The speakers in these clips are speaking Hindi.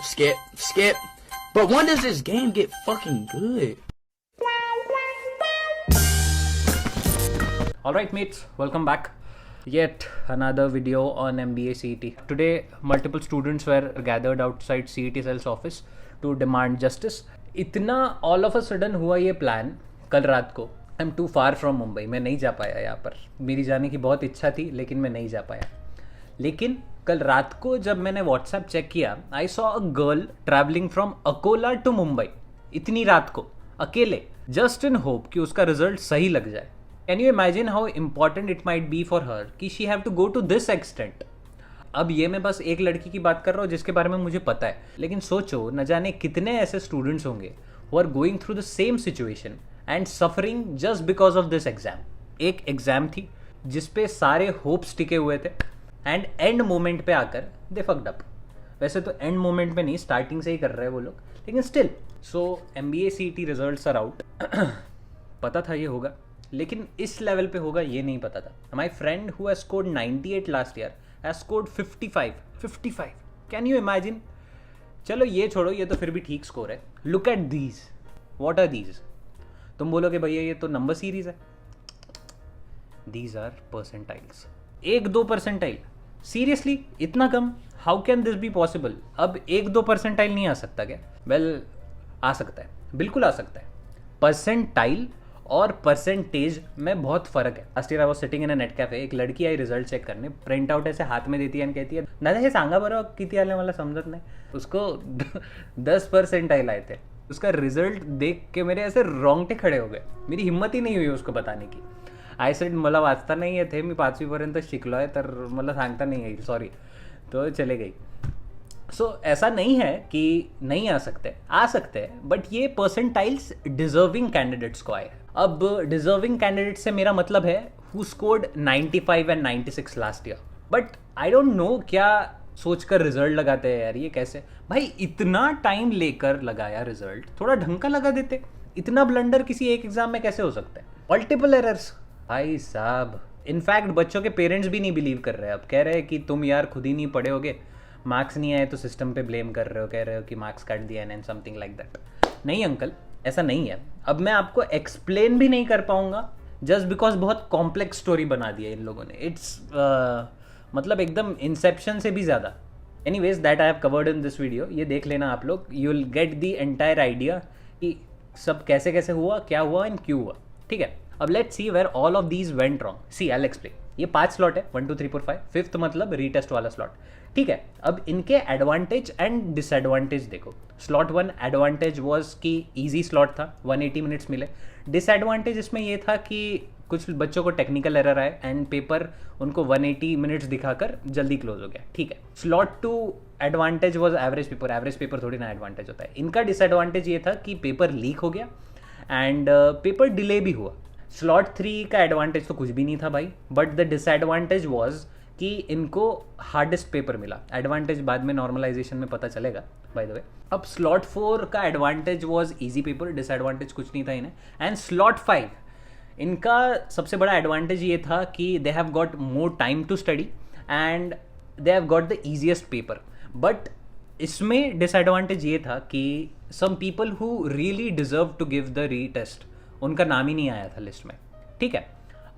Skip, skip. But when does this game get fucking good? Alright mates, welcome back. Yet another video on MBA CET. Today multiple students were gathered outside CET cell's office to demand justice. इतना all of a sudden हुआ ये प्लान कल रात को. I'm too far from Mumbai, मैं नहीं जा पाया यहाँ पर. मेरी जाने की बहुत इच्छा थी लेकिन मैं नहीं जा पाया. लेकिन कल रात को जब मैंने व्हाट्सएप चेक किया, I saw a girl travelling from Akola to Mumbai इतनी रात को अकेले, जस्ट इन होप कि उसका रिजल्ट सही लग जाए. Can you imagine how important it might be for her कि she have to go to this extent. अब ये मैं बस एक लड़की की बात कर रहा हूँ जिसके बारे में मुझे पता है, लेकिन सोचो न जाने कितने ऐसे स्टूडेंट्स होंगे who are going through the same situation and suffering just because of this exam. एक एग्जाम थी जिसपे सारे होप्स टिके हुए थे एंड एंड मोमेंट पे आकर दे फक्ड अप. वैसे तो एंड मोमेंट पे नहीं, स्टार्टिंग से ही कर रहे हैं वो लोग, लेकिन still. So MBA CET results are out. पता था ये होगा, लेकिन इस लेवल पे होगा ये नहीं पता था. My friend who has scored 98 last year has scored 55. Can you imagine. चलो ये छोड़ो, ये तो फिर भी ठीक स्कोर है. Look at these. What are these? तुम बोलोगे भैया ये तो नंबर सीरीज है. These are percentiles. 1-2 percentile. Seriously इतना कम? How can this be possible? अब 1-2 परसेंटाइल नहीं आ सकता क्या? वेल आ सकता है, बिल्कुल आ सकता है. परसेंटाइल और परसेंटेज में बहुत फर्क है. Last year I was sitting in a net cafe. एक लड़की आई रिजल्ट चेक करने, प्रिंट आउट ऐसे हाथ में देती है एंड कहती है दादा हे सांगा बरं किती आले मला समजत नाही. उसको 10 परसेंटाइल आए थे. उसका रिजल्ट देख के मेरे ऐसे रोंगटे खडे हो गए. मेरी हिम्मत ही नहीं हुई उसको बताने की. आय सेड मला वाचता नाही येते, मी 5वीपर्यंत शिकलो आहे तर मला सांगता नहीं येईल, सॉरी. तो चले गई. सो ऐसा नहीं है कि नहीं आ सकते हैं, बट ये परसेंटाइल्स डिजर्विंग कैंडिडेट्स को आए. अब डिजर्विंग कैंडिडेट से मेरा मतलब है who scored 95 and 96 last year. But I don't know क्या सोचकर रिजल्ट लगाते हैं यार. ये कैसे भाई, इतना टाइम लेकर लगाया रिजल्ट, थोड़ा ढंग का लगा देते. इतना ब्लंडर किसी एक एग्जाम में कैसे हो सकता है? मल्टीपल एरर्स भाई साहब. इनफैक्ट बच्चों के पेरेंट्स भी नहीं बिलीव कर रहे. अब कह रहे हैं कि तुम यार खुद ही नहीं पढ़े होगे, मार्क्स नहीं आए तो सिस्टम पे ब्लेम कर रहे हो, कह रहे हो कि मार्क्स काट दिया एंड समथिंग लाइक दैट. नहीं अंकल, ऐसा नहीं है. अब मैं आपको एक्सप्लेन भी नहीं कर पाऊंगा जस्ट बिकॉज बहुत कॉम्प्लेक्स स्टोरी बना दी है इन लोगों ने. इट्स मतलब एकदम इंसेप्शन से भी ज़्यादा. Anyways that I have covered in this video. ये देख लेना आप लोग, you will get the entire idea कि सब कैसे कैसे हुआ, क्या हुआ एंड क्यों हुआ. ठीक है, अब let's see where all of these went wrong. See I will explain. ये 5 स्लॉट है, 1 2 3 4 5. 5th मतलब रीटेस्ट वाला स्लॉट. ठीक है, अब इनके एडवांटेज एंड डिसएडवांटेज देखो. स्लॉट 1 एडवांटेज वॉज कि ईजी स्लॉट था, 180 मिनट्स मिले. डिसएडवांटेज इसमें ये था कि कुछ बच्चों को टेक्निकल एरर आए एंड पेपर उनको 180 मिनट्स दिखाकर जल्दी क्लोज हो गया. ठीक है. Slot 2 advantage was average paper. Average paper थोड़ी ना एडवांटेज होता है. इनका डिसएडवांटेज ये था कि पेपर लीक हो गया एंड पेपर डिले भी हुआ. स्लॉट 3 का एडवांटेज तो कुछ भी नहीं था भाई, बट द डिसएडवांटेज वॉज कि इनको हार्डेस्ट पेपर मिला. एडवांटेज बाद में नॉर्मलाइजेशन में पता चलेगा बाय द वे. अब स्लॉट 4 का advantage was easy paper, disadvantage कुछ नहीं था इन्हें. एंड स्लॉट 5 इनका सबसे बड़ा एडवांटेज ये था कि they have got more time to study and they have got the easiest paper. But इसमें डिसएडवांटेज ये था कि some people who really deserve to give the retest, उनका नाम ही नहीं आया था लिस्ट में. ठीक है,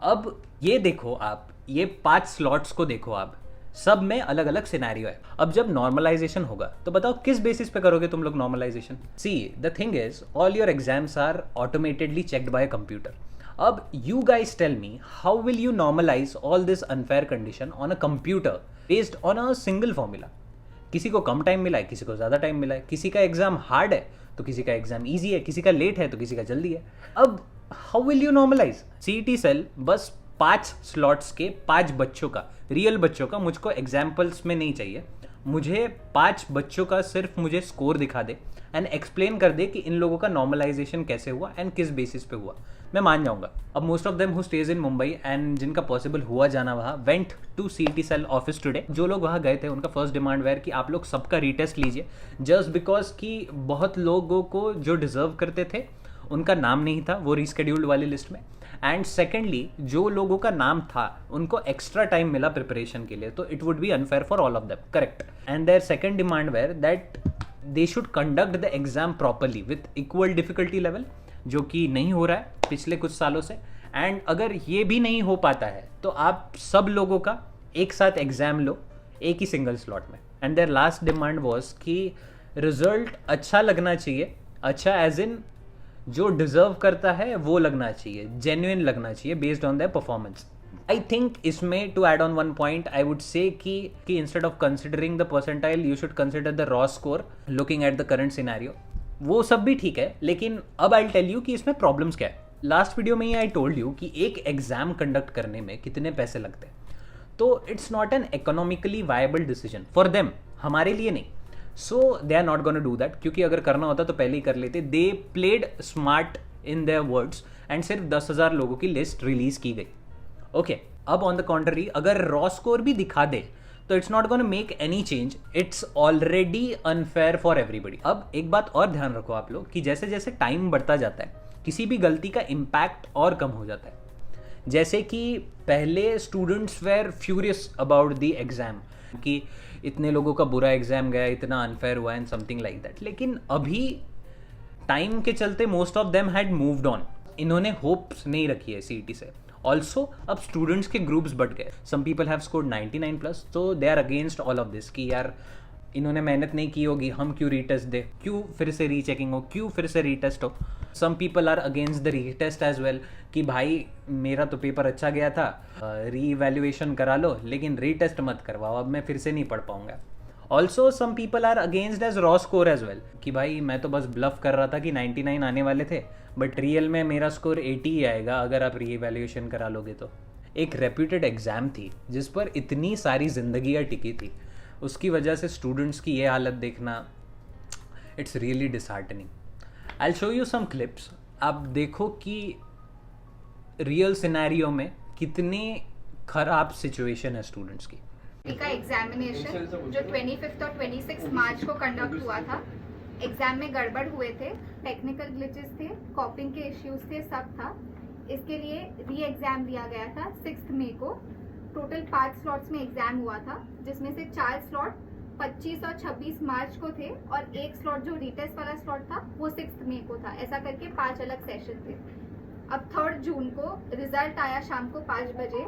अब ये देखो आप, ये 5 स्लॉट्स को देखो आप, सब में अलग अलग सिनेरियो है. अब जब नॉर्मलाइजेशन होगा तो बताओ किस बेसिस पे करोगे तुम लोग normalization. See the thing is all your exams are automatedly checked by computer. अब you guys tell me how will you normalize all this unfair condition on a computer based on a single formula. किसी को कम टाइम मिला है, किसी को ज़्यादा टाइम मिला है, किसी का एग्जाम हार्ड है तो किसी का एग्जाम ईजी है, किसी का लेट है तो किसी का जल्दी है. अब how will you normalise? CET cell बस 5 स्लॉट्स के 5 बच्चों का, रियल बच्चों का, मुझको एग्जाम्पल्स में नहीं चाहिए, मुझे 5 बच्चों का सिर्फ मुझे स्कोर दिखा दे एंड एक्सप्लेन कर दे कि इन लोगों का नॉर्मलाइजेशन कैसे हुआ एंड किस बेसिस पे हुआ. मैं मान जाऊंगा. अब most of them who stays in Mumbai and जिनका पॉसिबल हुआ जाना वहाँ went to CET cell office today. जो लोग वहाँ गए थे उनका फर्स्ट डिमांड वेयर कि आप लोग सबका रीटेस्ट लीजिए, जस्ट बिकॉज कि बहुत लोगों को जो डिजर्व करते थे उनका नाम नहीं था वो रीस्केड्यूल्ड वाली लिस्ट में. एंड सेकेंडली जो लोगों का नाम था उनको एक्स्ट्रा टाइम मिला प्रिपरेशन के लिए, तो it would be unfair for all of them. Correct. And their second demand were that they should conduct the exam properly with equal difficulty level, जो कि नहीं हो रहा है पिछले कुछ सालों से. एंड अगर ये भी नहीं हो पाता है तो आप सब लोगों का एक साथ एग्जाम लो एक ही सिंगल स्लॉट में. And their last demand was कि रिजल्ट अच्छा लगना चाहिए, अच्छा एज इन जो डिजर्व करता है वो लगना चाहिए, जेन्युइन लगना चाहिए based on their performance. I think इसमें to add on one point I would say कि instead of considering the percentile you should consider the raw score looking at the current scenario. वो सब भी ठीक है, लेकिन अब आई टेल यू कि इसमें प्रॉब्लम्स क्या है. लास्ट वीडियो में ही आई टोल्ड यू कि एक एग्जाम कंडक्ट करने में कितने पैसे लगते हैं. तो it's not an economically viable decision for them, हमारे लिए नहीं. So they are not gonna do that, क्योंकि अगर करना होता तो पहले ही कर लेते. They played smart in their words and सिर्फ 10,000 लोगों की लिस्ट रिलीज की गई. ओके, अब ऑन द कॉन्ट्ररी अगर रॉ स्कोर भी दिखा दे तो it's not gonna make any change. It's already unfair for everybody. अब एक बात और ध्यान रखो आप लोग कि जैसे जैसे टाइम बढ़ता जाता है किसी भी गलती का इम्पैक्ट और कम हो जाता है. जैसे कि पहले students were furious about the exam कि इतने लोगों का बुरा एग्जाम गया, इतना अनफेयर हुआ एंड समथिंग लाइक दैट. लेकिन अभी टाइम के चलते most of them had moved on. इन्होंने होप्स नहीं रखी है सीईटी से. ऑल्सो अब स्टूडेंट्स के ग्रुप्स बढ़ गए. सम पीपल हैव स्कोर्ड 99+, तो they are against all of this कि यार इन्होंने मेहनत नहीं की होगी, हम क्यों रीटेस्ट दे, क्यों फिर से रीचेकिंग हो, क्यों फिर से रीटेस्ट हो. Some people are against the retest as well कि भाई मेरा तो पेपर अच्छा गया था, री इवैल्यूएशन करा लो लेकिन रीटेस्ट मत करवाओ, अब मैं फिर से नहीं पढ़ पाऊंगा. Also some people are against as raw score as well कि भाई मैं तो बस ब्लफ कर रहा था कि 99 आने वाले थे, बट रियल में मेरा स्कोर 80 ही आएगा अगर आप री इवैल्यूएशन करा लोगे तो. एक रेप्यूटेड एग्जाम थी जिस पर इतनी सारी जिंदगियाँ टिकी थी, उसकी वजह से स्टूडेंट्स की ये हालत देखना, it's really disheartening. I will show you some clips. आप देखो कि रियल सिनेरियो में कितनी खराब सिचुएशन है स्टूडेंट्स की. का एग्जामिनेशन जो 25 और 26 मार्च को कंडक्ट हुआ था, एग्जाम में गड़बड़ हुए थे, टेक्निकल ग्लिचेस थे, कॉपिंग के इश्यूज थे, सब था. इसके लिए री एग्जाम दिया गया था 6 मई को. टोटल 5 स्लॉट्स में एग्जाम हुआ था, जिसमें से 4 स्लॉट 25 और 26 मार्च को थे और एक स्लॉट जो रीटेस्ट वाला स्लॉट था वो 6 मई को था. ऐसा करके 5 अलग सेशन थे. अब 3 जून को रिजल्ट आया शाम को 5 बजे.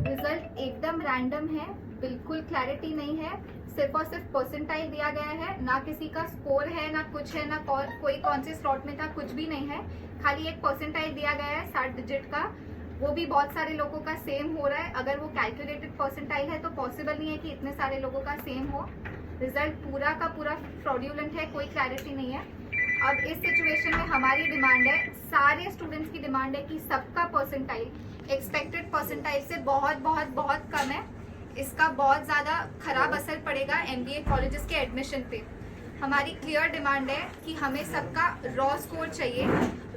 रिजल्ट एकदम रैंडम है, बिल्कुल क्लैरिटी नहीं है. सिर्फ और सिर्फ परसेंटाइल दिया गया है, ना किसी का स्कोर है, ना कुछ है, ना कोई कौन से स्लॉट में था, कुछ भी नहीं है. खाली एक परसेंटाइल दिया गया है 60 डिजिट का, वो भी बहुत सारे लोगों का सेम हो रहा है. अगर वो कैलकुलेटेड परसेंटाइल है तो पॉसिबल नहीं है कि इतने सारे लोगों का सेम हो. रिजल्ट पूरा का पूरा फ्रॉड्यूलेंट है, कोई क्लैरिटी नहीं है. अब इस सिचुएशन में हमारी डिमांड है, सारे स्टूडेंट्स की डिमांड है कि सबका परसेंटाइल एक्सपेक्टेड परसेंटाइल से बहुत बहुत बहुत कम है. इसका बहुत ज़्यादा खराब असर पड़ेगा एमबीए कॉलेजेस के एडमिशन पे. हमारी क्लियर डिमांड है कि हमें सबका रॉ स्कोर चाहिए.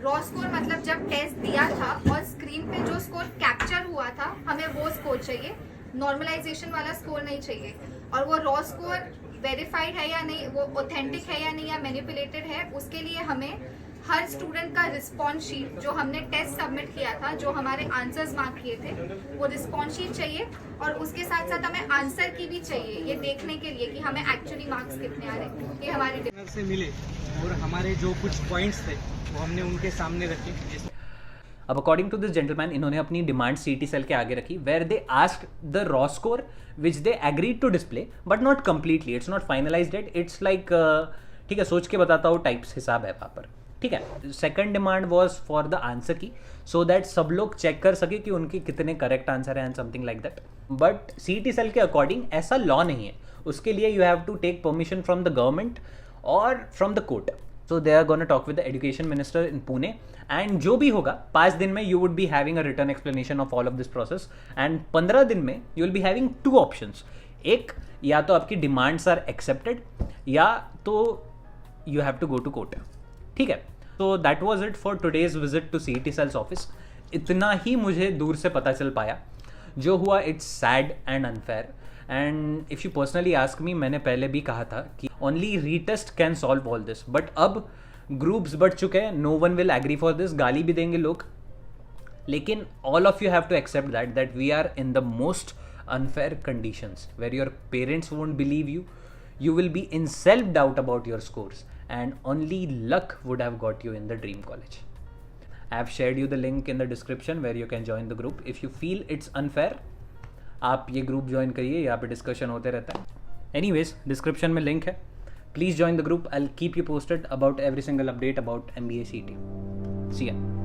रॉ स्कोर मतलब जब टेस्ट दिया था और स्क्रीन पे जो स्कोर कैप्चर हुआ था, हमें वो स्कोर चाहिए. नॉर्मलाइजेशन वाला स्कोर नहीं चाहिए. और वो रॉ स्कोर वेरीफाइड है या नहीं, वो ऑथेंटिक है या नहीं, या मैनिपुलेटेड है, उसके लिए हमें हर स्टूडेंट का रिस्पॉन्स शीट जो हमने टेस्ट सबमिट किया था, जो हमारे आंसर्स मार्क किए थे, वो रिस्पॉन्स शीट चाहिए. और उसके साथ साथ हमें आंसर की भी चाहिए, ये देखने के लिए कि हमें एक्चुअली मार्क्स कितने आ रहे हैं. ये हमारे से मिले और हमारे जो कुछ पॉइंट्स थे वो हमने उनके सामने रखे. अब अकॉर्डिंग टू दिस जेंटलमैन इन्होंने अपनी डिमांड सीटी सेल के आगे रखी, where they asked the raw score which they agreed to display but not completely. It's not finalised it. It's like ठीक है, सोच के बताता हूँ टाइप्स हिसाब है वहाँ पर. ठीक है. Second demand was for the answer की, सो दैट सब लोग चेक कर सके कि उनके कितने करेक्ट आंसर है and something like that. But CET cell के अकॉर्डिंग ऐसा लॉ नहीं है. उसके लिए you have to take permission from the government और from the court. So they are gonna talk with the education minister in Pune and जो भी होगा 5 दिन में you would be having a return explanation of all of this process. And 15 दिन में you will be having 2 options. एक, या तो आपकी डिमांड्स आर एक्सेप्टेड, या तो you have to go to court. ठीक है. तो that was it for today's visit to CET cells office. इतना ही मुझे दूर से पता चल पाया. जो हुआ it's sad and unfair. And if you personally ask me, मैंने पहले भी कहा था कि only retest can solve all this. But अब ग्रुप्स बढ़ चुके हैं, no one will agree for this. गाली भी देंगे लोग, लेकिन all of you have to accept that we are in the most unfair conditions where your parents won't believe you, you will be in self-doubt about your scores, and only luck would have got you in the dream college. I have shared you the link in the description where you can join the group. If you feel it's unfair, आप ये ग्रुप ज्वाइन करिए, यहाँ पे डिस्कशन होते रहता है. Anyways, डिस्क्रिप्शन में लिंक है. Please join the group. I'll keep you posted about every single update about MBA CET. See ya.